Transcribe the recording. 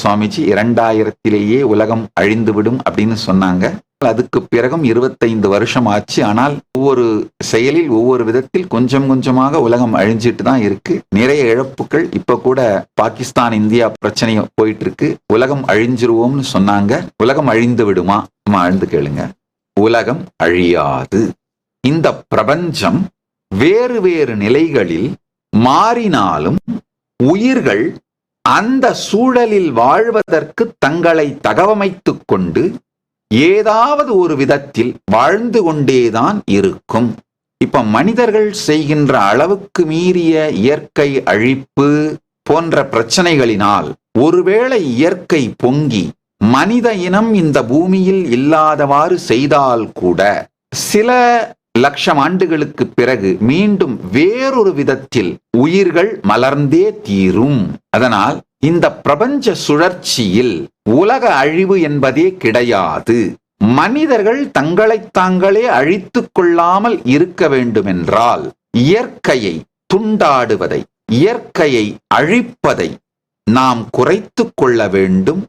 சுவாமிஜி 2000 உலகம் அழிந்துவிடும் அப்படின்னு சொன்னாங்க. அதுக்கு பிறகும் 25 வருஷம் ஆச்சு. ஆனால் ஒவ்வொரு செயலில் ஒவ்வொரு விதத்தில் கொஞ்சம் கொஞ்சமாக உலகம் அழிஞ்சிட்டு தான் இருக்கு. நிறைய இழப்புகள். இப்ப கூட பாகிஸ்தான் இந்தியா பிரச்சனை போயிட்டு இருக்கு. உலகம் அழிஞ்சிருவோம்னு சொன்னாங்க. உலகம் அழிந்து விடுமா? ஆழ்ந்து கேளுங்க. உலகம் அழியாது. இந்த பிரபஞ்சம் வேறு வேறு நிலைகளில் மாறினாலும் உயிர்கள் அந்த சூழலில் வாழ்வதற்கு தங்களை தகவமைத்துக் கொண்டு ஏதாவது ஒரு விதத்தில் வாழ்ந்து கொண்டேதான் இருக்கும். இப்ப மனிதர்கள் செய்கின்ற அளவுக்கு மீறிய இயற்கை அழிப்பு போன்ற பிரச்சனைகளினால் ஒருவேளை இயற்கை பொங்கி மனித இனம் இந்த பூமியில் இல்லாதவாறு செய்தால் கூட சில லட்சம் ஆண்டுகளுக்கு பிறகு மீண்டும் வேறொரு விதத்தில் உயிர்கள் மலர்ந்தே தீரும். அதனால் இந்த பிரபஞ்ச சுழற்சியில் உலக அழிவு என்பதே கிடையாது. மனிதர்கள் தங்களை தாங்களே அழித்துக் கொள்ளாமல் இருக்க வேண்டுமென்றால் இயற்கையை துண்டாடுவதை, இயற்கையை அழிப்பதை நாம் குறைத்துக் கொள்ள வேண்டும்.